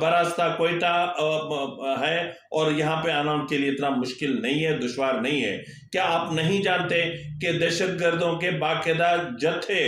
براستہ کوئٹہ ہے اور یہاں پہ آنا ان کے لیے اتنا مشکل نہیں ہے، دشوار نہیں ہے۔ کیا آپ نہیں جانتے کہ دہشت گردوں کے باقاعدہ جتھے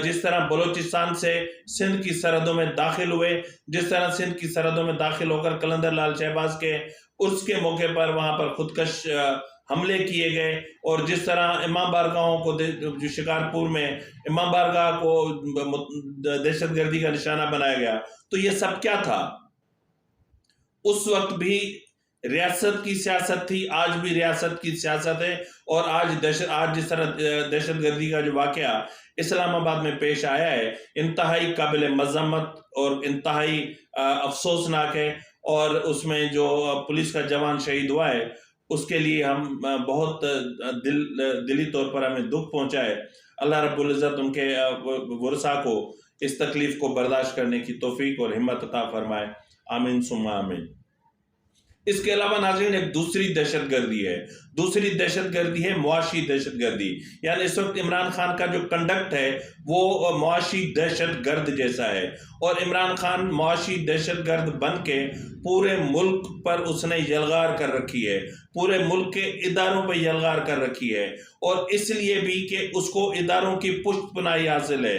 جس طرح بلوچستان سے سندھ کی سرحدوں میں داخل ہوئے، جس طرح سندھ کی سرحدوں میں داخل ہو کر قلندر لال شہباز کے عرس کے موقع پر وہاں پر خودکش حملے کیے گئے، اور جس طرح امام بارگاہوں کو جو شکارپور میں امام بارگاہ کو دہشت گردی کا نشانہ بنایا گیا، تو یہ سب کیا تھا؟ اس وقت بھی ریاست کی سیاست تھی، آج بھی ریاست کی سیاست ہے، اور آج جس طرح دہشت گردی کا جو واقعہ اسلام آباد میں پیش آیا ہے، انتہائی قابل مذمت اور انتہائی افسوسناک ہے، اور اس میں جو پولیس کا جوان شہید ہوا ہے اس کے لیے ہم بہت دلی طور پر ہمیں دکھ پہنچا ہے۔ اللہ رب العزت ان کے ورثاء کو اس تکلیف کو برداشت کرنے کی توفیق اور ہمت عطا فرمائے، آمین ثم آمین۔ اس کے علاوہ ناظرین ایک دوسری دہشت گردی ہے، دوسری دہشت گردی ہے معاشی دہشت گردی، یعنی اس وقت عمران خان کا جو کنڈکٹ ہے وہ معاشی دہشت گرد جیسا ہے، اور عمران خان معاشی دہشت گرد بن کے پورے ملک پر اس نے یلغار کر رکھی ہے، پورے ملک کے اداروں پہ یلغار کر رکھی ہے، اور اس لیے بھی کہ اس کو اداروں کی پشت پناہی حاصل ہے،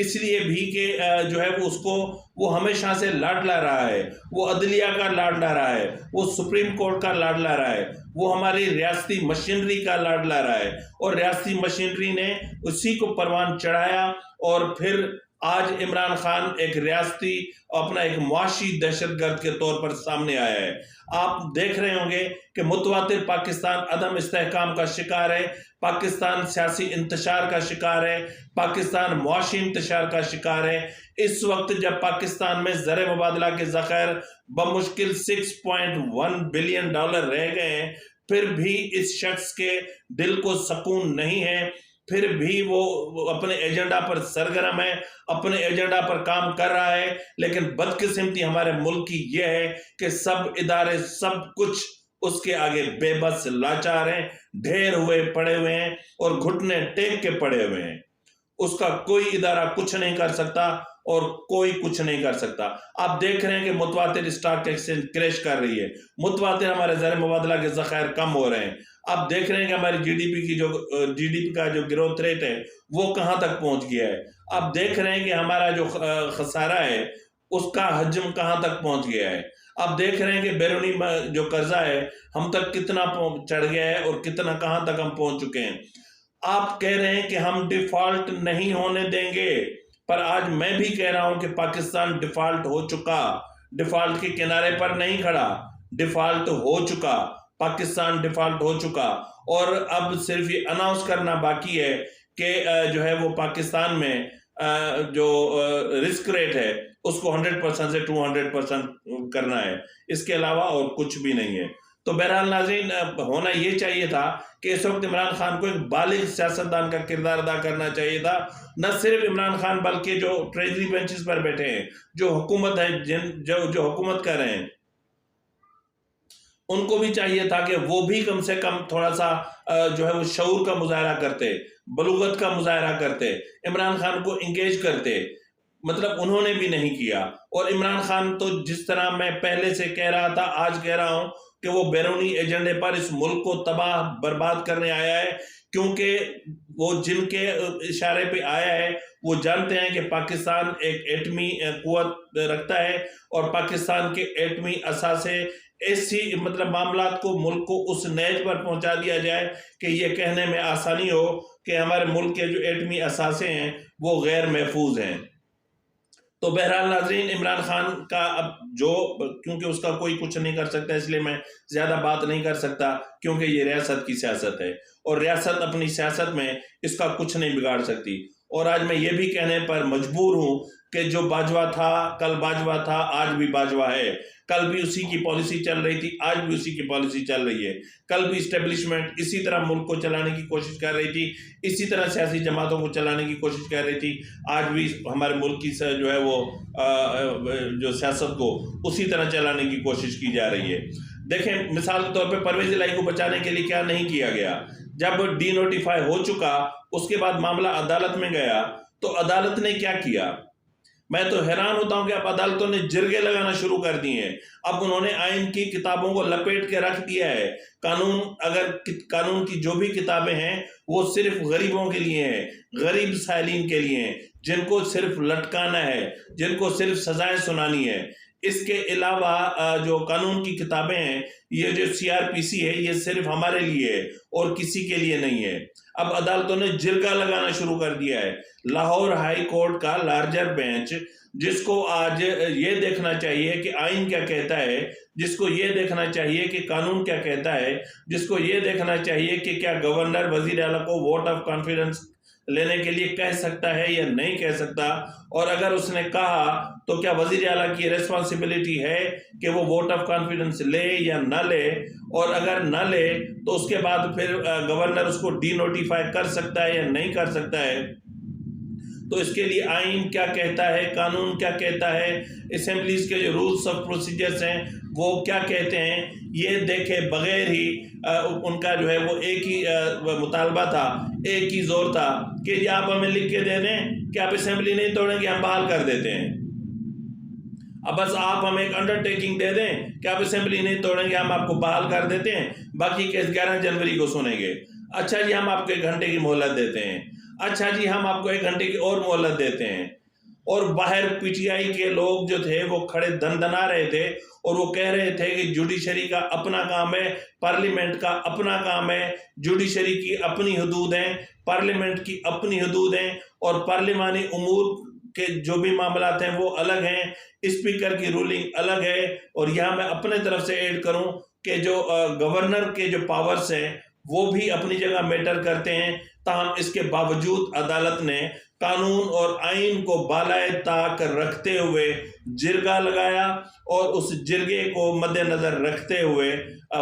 اس لیے بھی کہ جو ہے وہ ہمیشہ سے لاڈلا رہا ہے، وہ عدلیہ کا لاڈلا رہا ہے، وہ سپریم کورٹ کا لاڈلا رہا ہے، وہ ہماری ریاستی مشینری کا لاڈلا رہا ہے، اور ریاستی مشینری نے اسی کو پروان چڑھایا، اور پھر آج عمران خان ایک ریاستی اپنا ایک معاشی دہشت گرد کے طور پر سامنے آیا ہے۔ آپ دیکھ رہے ہوں گے کہ متواتر پاکستان عدم استحکام کا شکار ہے، پاکستان سیاسی انتشار کا شکار ہے، پاکستان معاشی انتشار کا شکار ہے۔ اس وقت جب پاکستان میں زر مبادلہ کے ذخائر بمشکل 6.1 بلین ڈالر رہ گئے ہیں، پھر بھی اس شخص کے دل کو سکون نہیں ہے، پھر بھی وہ اپنے ایجنڈا پر سرگرم ہے، اپنے ایجنڈا پر کام کر رہا ہے، لیکن بدقسمتی ہمارے ملک کی یہ ہے کہ سب ادارے سب کچھ اس کے آگے بے بس لاچار ہیں، ڈھیر ہوئے پڑے ہوئے ہیں، اور گھٹنے ٹیک کے پڑے ہوئے ہیں۔ اس کا کوئی ادارہ کچھ نہیں کر سکتا، اور کوئی کچھ نہیں کر سکتا۔ آپ دیکھ رہے ہیں کہ متواتر اسٹاک ایکسچینج کریش کر رہی ہے، متواتر ہمارے زر مبادلہ کے ذخائر کم ہو رہے ہیں۔ آپ دیکھ رہے ہیں کہ ہماری جی ڈی پی کا جو گروتھ ریٹ ہے وہ کہاں تک پہنچ گیا ہے۔ آپ دیکھ رہے ہیں کہ ہمارا جو خسارہ ہے اس کا حجم کہاں تک پہنچ گیا ہے۔ آپ دیکھ رہے ہیں کہ بیرونی جو قرضہ ہے ہم تک کتنا چڑھ گیا ہے، اور کتنا کہاں تک ہم پہنچ چکے ہیں۔ آپ کہہ رہے ہیں کہ ہم ڈیفالٹ نہیں ہونے دیں گے، پر آج میں بھی کہہ رہا ہوں کہ پاکستان ڈیفالٹ ہو چکا، ڈیفالٹ کے کنارے پر نہیں کھڑا، ڈیفالٹ ہو چکا، پاکستان ڈیفالٹ ہو چکا، اور اب صرف یہ اناؤنس کرنا باقی ہے کہ جو ہے وہ پاکستان میں جو رسک ریٹ ہے اس کو 100% سے 200% کرنا ہے، اس کے علاوہ اور کچھ بھی نہیں ہے۔ تو بہرحال ناظرین، ہونا یہ چاہیے تھا کہ اس وقت عمران خان کو ایک بالغ سیاستدان کا کردار ادا کرنا چاہیے تھا، نہ صرف عمران خان بلکہ جو ٹریجری بینچز پر بیٹھے ہیں، جو حکومت ہے، جو حکومت کر رہے ہیں، ان کو بھی چاہیے تھا کہ وہ بھی کم سے کم تھوڑا سا جو ہے وہ شعور کا مظاہرہ کرتے، بلوغت کا مظاہرہ کرتے، عمران خان کو انگیج کرتے، مطلب انہوں نے بھی نہیں کیا۔ اور عمران خان تو جس طرح میں پہلے سے کہہ رہا تھا، آج کہہ رہا ہوں کہ وہ بیرونی ایجنڈے پر اس ملک کو تباہ برباد کرنے آیا ہے، کیونکہ وہ جن کے اشارے پہ آیا ہے وہ جانتے ہیں کہ پاکستان ایک ایٹمی قوت رکھتا ہے، اور پاکستان کے ایٹمی اثاثے ایسی مطلب معاملات کو ملک کو اس نیج پر پہنچا دیا جائے کہ یہ کہنے میں آسانی ہو کہ ہمارے ملک کے جو ایٹمی اثاثے ہیں وہ غیر محفوظ ہیں۔ تو بہرحال ناظرین، عمران خان کا اب کیونکہ اس کا کوئی کچھ نہیں کر سکتا، اس لیے میں زیادہ بات نہیں کر سکتا، کیونکہ یہ ریاست کی سیاست ہے، اور ریاست اپنی سیاست میں اس کا کچھ نہیں بگاڑ سکتی۔ اور آج میں یہ بھی کہنے پر مجبور ہوں کہ جو باجوہ تھا، کل باجوہ تھا، آج بھی باجوہ ہے، کل بھی اسی کی پالیسی چل رہی تھی، آج بھی اسی کی پالیسی چل رہی ہے، کل بھی اسٹیبلشمنٹ اسی طرح ملک کو چلانے کی کوشش کر رہی تھی، اسی طرح سیاسی جماعتوں کو چلانے کی کوشش کر رہی تھی، آج بھی ہمارے ملک کی جو ہے وہ جو سیاست کو اسی طرح چلانے کی کوشش کی جا رہی ہے۔ دیکھیں، مثال کے طور پہ پرویز الہی کو بچانے کے لیے کیا نہیں کیا گیا۔ جب ڈی نوٹیفائی ہو چکا، اس کے بعد معاملہ عدالت میں گیا، تو عدالت نے کیا کیا؟ میں تو حیران ہوتا ہوں کہ اب عدالتوں نے جرگے لگانا شروع کر دی ہیں. اب انہوں نے آئین کی کتابوں کو لپیٹ کے رکھ دیا ہے. قانون کی جو بھی کتابیں ہیں وہ صرف غریبوں کے لیے ہیں, غریب سائلین کے لیے ہیں, جن کو صرف لٹکانا ہے, جن کو صرف سزائیں سنانی ہے. اس کے علاوہ جو قانون کی کتابیں ہیں, یہ جو CRPC ہے, یہ صرف ہمارے لیے ہے اور کسی کے لیے نہیں ہے. اب عدالتوں نے جرگہ لگانا شروع کر دیا ہے. لاہور ہائی کورٹ کا لارجر بینچ, جس کو آج یہ دیکھنا چاہیے کہ آئین کیا کہتا ہے, جس کو یہ دیکھنا چاہیے کہ قانون کیا کہتا ہے, جس کو یہ دیکھنا چاہیے کہ کیا گورنر وزیر اعلیٰ کو ووٹ آف کانفیڈنس لینے کے لیے کہہ سکتا ہے یا نہیں کہہ سکتا, اور اگر اس نے کہا تو کیا وزیر اعلیٰ کی ریسپانسبلٹی ہے کہ وہ ووٹ آف کانفیڈنس لے یا نہ لے, اور اگر نہ لے تو اس کے بعد پھر گورنر اس کو ڈی نوٹیفائی کر سکتا ہے یا نہیں کر سکتا ہے. تو اس کے لیے آئین کیا کہتا ہے, قانون کیا کہتا ہے, اسمبلیز کے جو رولز آف پروسیجرز ہیں وہ کیا کہتے ہیں, یہ دیکھے بغیر ہی ان کا جو ہے وہ ایک ہی مطالبہ تھا, ایک ہی زور تھا کہ یہ آپ ہمیں لکھ کے دے دیں کہ آپ اسمبلی نہیں توڑیں گے, ہم بحال کر دیتے ہیں. اب بس آپ ہمیں ایک انڈرٹیکنگ دے دیں کہ آپ اسمبلی نہیں توڑیں گے, ہم آپ کو بحال کر دیتے ہیں, باقی کیس 11 جنوری کو سنیں گے. اچھا جی ہم آپ کو 1 گھنٹے کی مہلت دیتے ہیں, اچھا جی ہم آپ کو 1 گھنٹے کی اور مہلت دیتے ہیں. اور باہر PTI کے لوگ جو تھے وہ کھڑے دندنا رہے تھے اور وہ کہہ رہے تھے کہ جوڈیشری کا اپنا کام ہے, پارلیمنٹ کا اپنا کام ہے, جوڈیشری کی اپنی حدود ہیں, پارلیمنٹ کی اپنی حدود ہیں, اور پارلیمانی امور کے جو بھی معاملات ہیں وہ الگ ہیں, اسپیکر کی رولنگ الگ ہے. اور یہاں میں اپنے طرف سے ایڈ کروں کہ جو گورنر کے جو پاورز ہیں وہ بھی اپنی جگہ میٹر کرتے ہیں. تاہم اس کے باوجود عدالت نے قانون اور آئین کو بالائے طاق رکھتے ہوئے جرگہ لگایا, اور اس جرگے کو مد نظر رکھتے ہوئے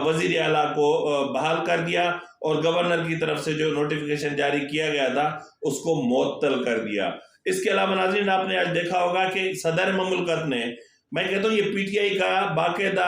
وزیر اعلیٰ کو بحال کر دیا, اور گورنر کی طرف سے جو نوٹیفیکیشن جاری کیا گیا تھا اس کو معطل کر دیا. اس کے علاوہ ناظرین آپ نے آج دیکھا ہوگا کہ صدر مملکت نے, میں کہتا ہوں یہ PTI کا باقاعدہ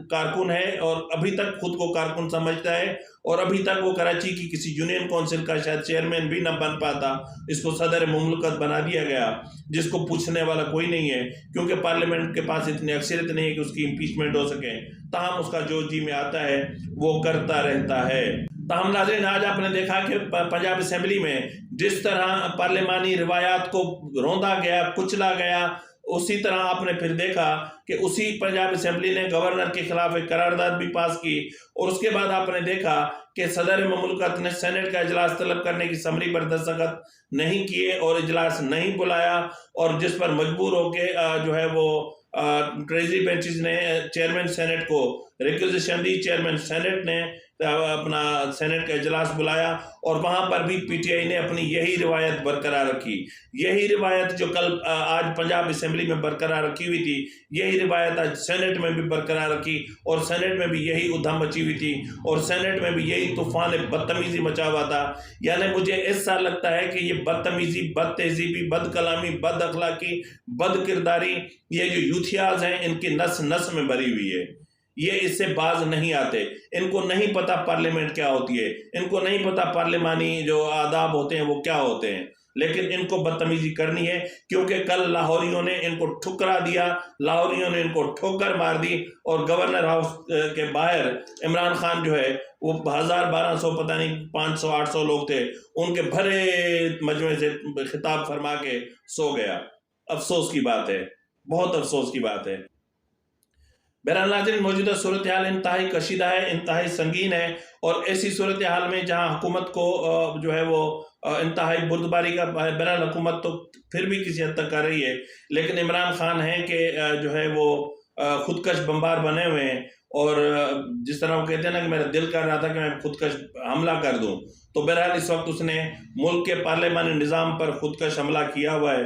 کارکن ہے اور ابھی تک خود کو کارکن سمجھتا ہے, اور ابھی تک وہ کراچی کی کسی یونین کونسل کا شاید چیئرمین بھی نہ بن پاتا, اس کو صدر مملکت بنا دیا گیا, جس کو پوچھنے والا کوئی نہیں ہے, کیونکہ پارلیمنٹ کے پاس اتنی اکثریت نہیں ہے کہ اس کی امپیچمنٹ ہو سکے. تاہم اس کا جو جی میں آتا ہے وہ کرتا رہتا ہے. تاہم ناظرین آج آپ نے دیکھا کہ پنجاب اسمبلی میں جس طرح پارلیمانی روایات کو روندا گیا, کچلا گیا, اسی طرح آپ نے پھر دیکھا کہ اسی پنجاب اسمبلی نے گورنر کے خلاف ایک قرارداد بھی پاس کی, اور اس کے بعد آپ نے دیکھا کہ صدر مملکت نے سینٹ کا اجلاس طلب کرنے کی سمری پر دستخط نہیں کیے اور اجلاس نہیں بلایا, اور جس پر مجبور ہو کے جو ہے وہ ٹریجری بینچز نے چیئرمین سینٹ کو ریکوزیشن دی. چیئرمین سینٹ نے اپنا سینٹ کا اجلاس بلایا, اور وہاں پر بھی PTI نے اپنی یہی روایت برقرار رکھی. یہی روایت جو کل آج پنجاب اسمبلی میں برقرار رکھی ہوئی تھی, یہی روایت آج سینٹ میں بھی برقرار رکھی, اور سینٹ میں بھی یہی ادھم مچی ہوئی تھی, اور سینٹ میں بھی یہی طوفان بدتمیزی مچا ہوا تھا. یعنی مجھے ایسا لگتا ہے کہ یہ بدتمیزی, بد تہذیبی, بد کلامی, بد اخلاقی, بد کرداری, یہ جو یوتھیاز ہیں ان کی نس نس میں بھری ہوئی ہے. یہ اس سے باز نہیں آتے. ان کو نہیں پتا پارلیمنٹ کیا ہوتی ہے, ان کو نہیں پتا پارلیمانی جو آداب ہوتے ہیں وہ کیا ہوتے ہیں, لیکن ان کو بدتمیزی کرنی ہے, کیونکہ کل لاہوریوں نے ان کو ٹھکرا دیا, لاہوریوں نے ان کو ٹھوکر مار دی, اور گورنر ہاؤس کے باہر عمران خان جو ہے وہ 1000-1200 پتہ نہیں 500-800 لوگ تھے, ان کے بھرے مجمع سے خطاب فرما کے سو گیا. افسوس کی بات ہے, بہت افسوس کی بات ہے. بہرحال ناظرین موجودہ صورتحال انتہائی کشیدہ ہے, انتہائی سنگین ہے, اور ایسی صورتحال میں جہاں حکومت کو جو ہے وہ انتہائی بردباری کا, بہرحال حکومت تو پھر بھی کسی حد تک کر رہی ہے, لیکن عمران خان ہیں کہ جو ہے وہ خودکش بمبار بنے ہوئے ہیں, اور جس طرح وہ کہتے ہیں نا کہ میرا دل کر رہا تھا کہ میں خودکش حملہ کر دوں, تو بہرحال اس وقت اس نے ملک کے پارلیمانی نظام پر خودکش حملہ کیا ہوا ہے.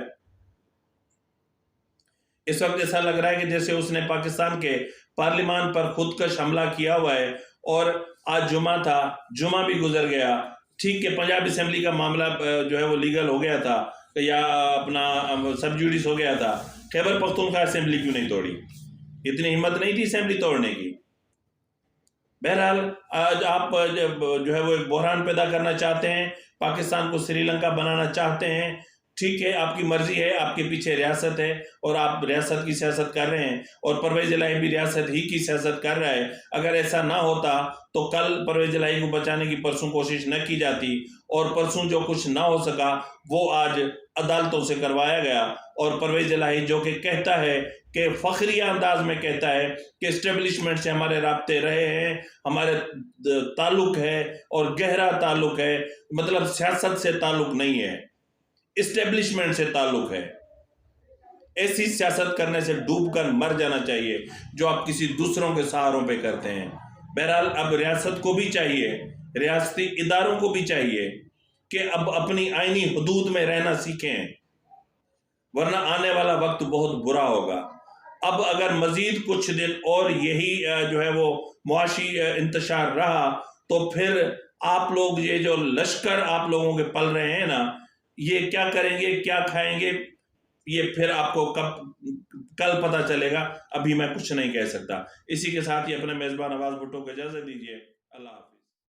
اس وقت ایسا لگ رہا ہے کہ جیسے اس نے پاکستان کے پارلیمان پر خودکش حملہ کیا ہوا ہے. اور آج جمعہ تھا, جمعہ بھی گزر گیا, ٹھیک کہ پنجاب اسمبلی کا معاملہ جو ہے وہ لیگل ہو گیا تھا یا اپنا سب جوڈیس ہو گیا تھا, خیبر پختونخوا اسمبلی کیوں نہیں توڑی؟ اتنی ہمت نہیں تھی اسمبلی توڑنے کی. بہرحال آج آپ جو ہے وہ ایک بحران پیدا کرنا چاہتے ہیں, پاکستان کو سری لنکا بنانا چاہتے ہیں, ٹھیک ہے، آپ کی مرضی ہے، آپ کے پیچھے ریاست ہے اور آپ ریاست کی سیاست کر رہے ہیں، اور پرویز الہی بھی ریاست ہی کی سیاست کر رہا ہے۔ اگر ایسا نہ ہوتا تو کل پرویز الہی کو بچانے کی پرسوں کوشش نہ کی جاتی، اور پرسوں جو کچھ نہ ہو سکا وہ آج عدالتوں سے کروایا گیا۔ اور پرویز الہی جو کہ کہتا ہے کہ فخریہ انداز میں کہتا ہے کہ اسٹیبلشمنٹ سے ہمارے رابطے رہے ہیں، ہمارے تعلق ہے اور گہرا تعلق ہے، مطلب سیاست سے تعلق نہیں ہے، اسٹیبلشمنٹ سے تعلق ہے۔ ایسی سیاست کرنے سے ڈوب کر مر جانا چاہیے جو آپ کسی دوسروں کے سہاروں پہ کرتے ہیں۔ بہرحال اب ریاست کو بھی چاہیے، ریاستی اداروں کو بھی چاہیے کہ اب اپنی آئینی حدود میں رہنا سیکھیں، ورنہ آنے والا وقت بہت برا ہوگا۔ اب اگر مزید کچھ دن اور یہی جو ہے وہ معاشی انتشار رہا تو پھر آپ لوگ یہ جو لشکر آپ لوگوں کے پل رہے ہیں نا، یہ کیا کریں گے، کیا کھائیں گے، یہ پھر آپ کو کل پتہ چلے گا۔ ابھی میں کچھ نہیں کہہ سکتا۔ اسی کے ساتھ ہی اپنے میزبان نواز بھٹو کو اجازت دیجیے۔ اللہ حافظ۔